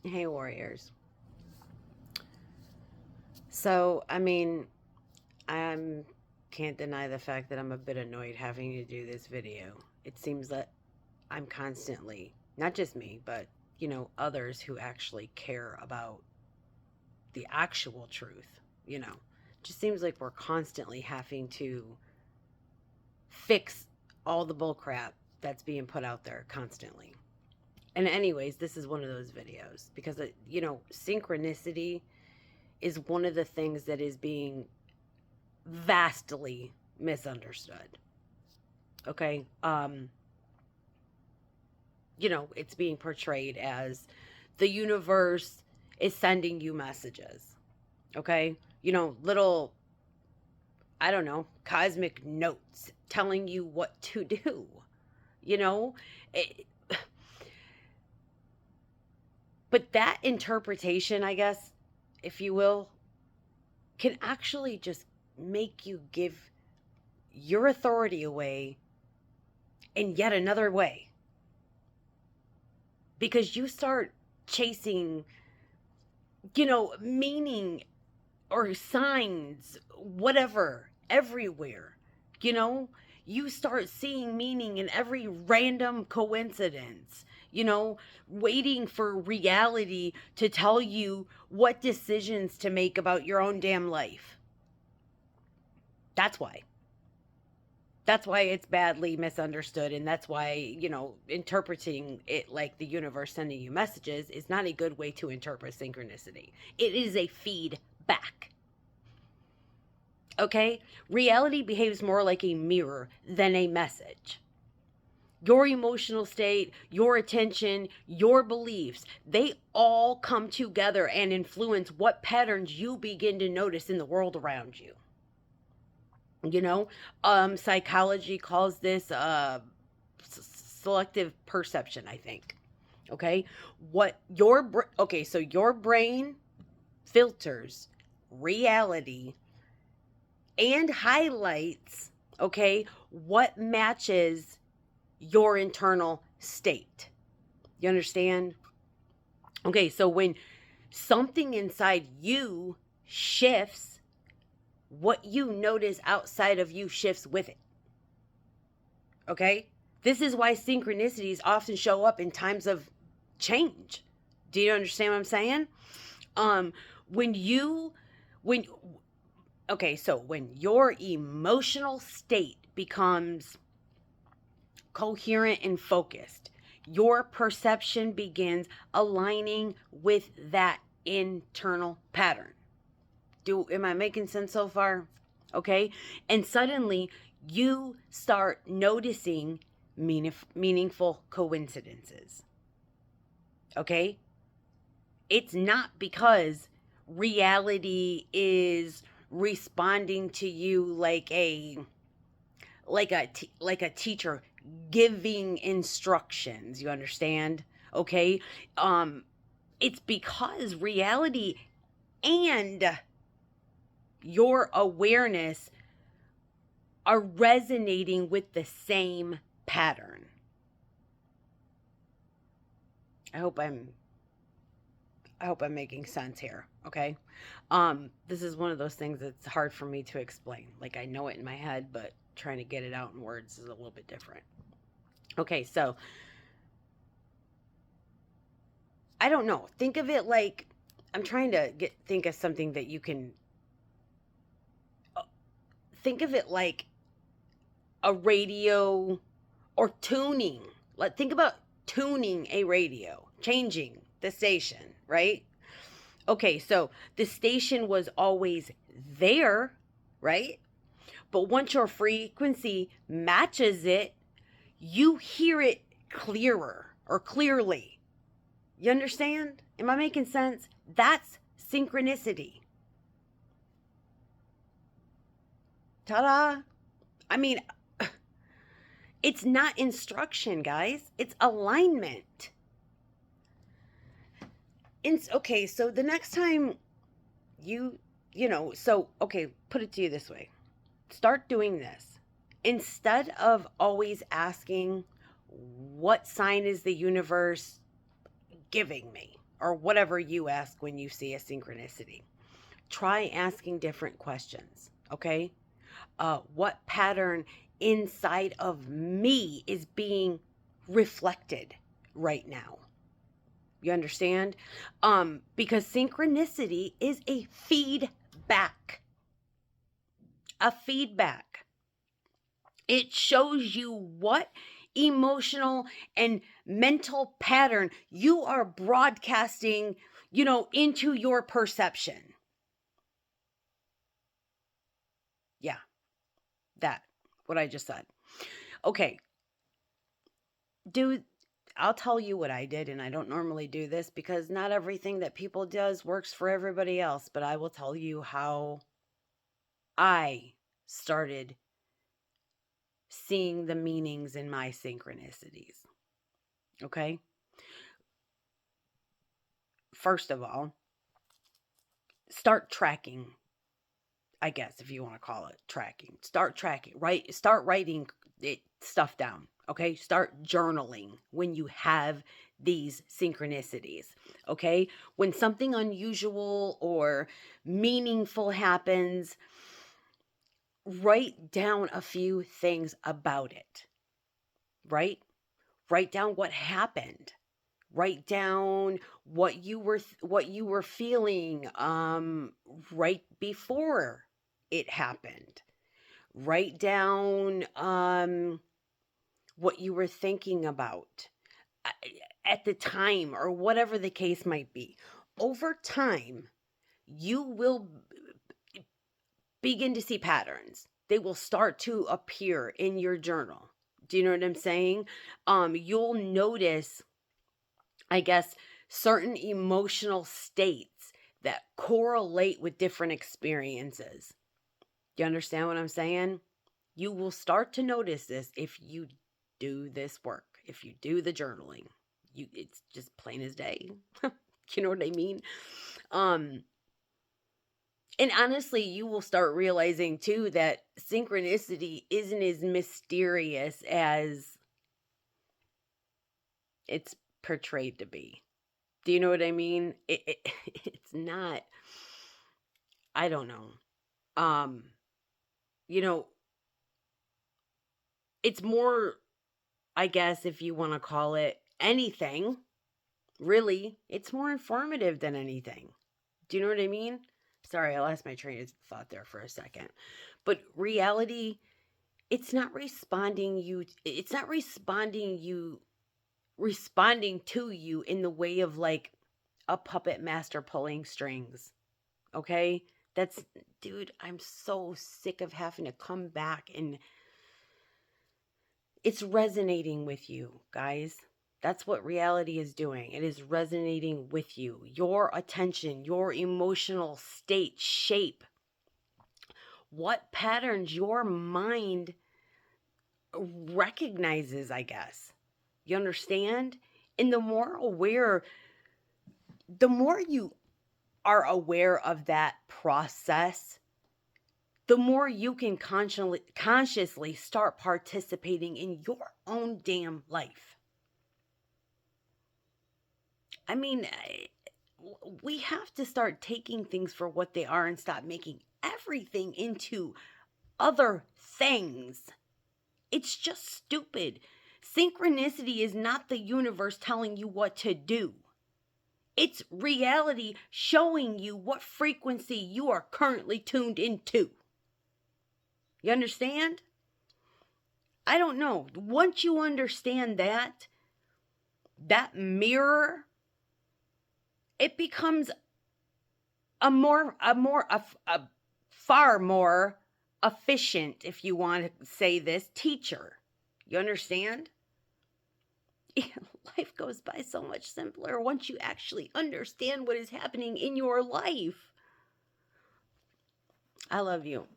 Hey, warriors. So, I mean, I can't deny the fact that I'm a bit annoyed having to do this video. It seems that I'm constantly, not just me, but, others who actually care about the actual truth, just seems like we're constantly having to fix all the bullcrap that's being put out there constantly. And anyways, this is one of those videos because, synchronicity is one of the things that is being vastly misunderstood. Okay? It's being portrayed as the universe is sending you messages. Okay? Little, I don't know, cosmic notes telling you what to do. You know? It, but that interpretation, I guess, if you will, can actually just make you give your authority away in yet another way. Because you start chasing, meaning or signs, whatever, everywhere. You know, you start seeing meaning in every random coincidence, waiting for reality to tell you what decisions to make about your own damn life. That's why. That's why it's badly misunderstood, and that's why, interpreting it like the universe sending you messages is not a good way to interpret synchronicity. It is a feedback. Okay? Reality behaves more like a mirror than a message. Your emotional state, your attention, your beliefs, they all come together and influence what patterns you begin to notice in the world around you. Psychology calls this selective perception, I think. Okay? So your brain filters reality and highlights, okay, what matches your internal state. You understand? Okay, so when something inside you shifts, what you notice outside of you shifts with it. Okay? This is why synchronicities often show up in times of change. Do you understand what I'm saying? When your emotional state becomes coherent and focused, your perception begins aligning with that internal pattern. Am I making sense so far? Okay? And suddenly you start noticing meaningful coincidences. Okay? It's not because reality is responding to you like a teacher giving instructions, you understand? Okay? It's because reality and your awareness are resonating with the same pattern. I hope I'm making sense here, okay? This is one of those things that's hard for me to explain. Like, I know it in my head, but trying to get it out in words is a little bit different. Okay, so I don't know. Think of it like, I'm trying to think of something that you can think of it like a radio or tuning. Think about tuning a radio, changing the station, right? Okay, so the station was always there, right? But once your frequency matches it, you hear it clearer or clearly. You understand? Am I making sense? That's synchronicity. Ta-da! I mean, it's not instruction, guys. It's alignment. Okay, so the next time put it to you this way. Start doing this. Instead of always asking, what sign is the universe giving me? or whatever you ask when you see a synchronicity. Try asking different questions, okay? What pattern inside of me is being reflected right now? You understand? Because synchronicity is a feedback. A feedback. It shows you what emotional and mental pattern you are broadcasting, into your perception. Yeah, what I just said. Okay, I'll tell you what I did, and I don't normally do this because not everything that people does works for everybody else, but I will tell you how I started seeing the meanings in my synchronicities. Okay? First of all, start tracking, I guess, if you want to call it tracking. Start tracking, right? Start writing stuff down. Okay? Start journaling when you have these synchronicities. Okay? When something unusual or meaningful happens, write down a few things about it. Right? Write down what happened. Write down what you were feeling right before it happened. Write down what you were thinking about at the time, or whatever the case might be. Over time, you will begin to see patterns. They will start to appear in your journal. Do you know what I'm saying? You'll notice, I guess, certain emotional states that correlate with different experiences. Do you understand what I'm saying? You will start to notice this if you do this work, if you do the journaling. It's just plain as day. You know what I mean? And honestly, you will start realizing too that synchronicity isn't as mysterious as it's portrayed to be. Do you know what I mean? It's not. I don't know. Um, you know, it's more, I guess, if you want to call it anything, really, it's more informative than anything. Do you know what I mean? Sorry, I lost my train of thought there for a second. But reality, it's not responding to you in the way of like a puppet master pulling strings. Okay? Dude, I'm so sick of having to come back, and it's resonating with you, guys. That's what reality is doing. It is resonating with you. Your attention, your emotional state shape what patterns your mind recognizes, I guess. You understand? And the more you are aware of that process, the more you can consciously start participating in your own damn life. I mean, we have to start taking things for what they are and stop making everything into other things. It's just stupid. Synchronicity is not the universe telling you what to do. It's reality showing you what frequency you are currently tuned into. You understand? I don't know. Once you understand that mirror, it becomes a far more efficient, if you want to say this, teacher. You understand? Life goes by so much simpler once you actually understand what is happening in your life. I love you.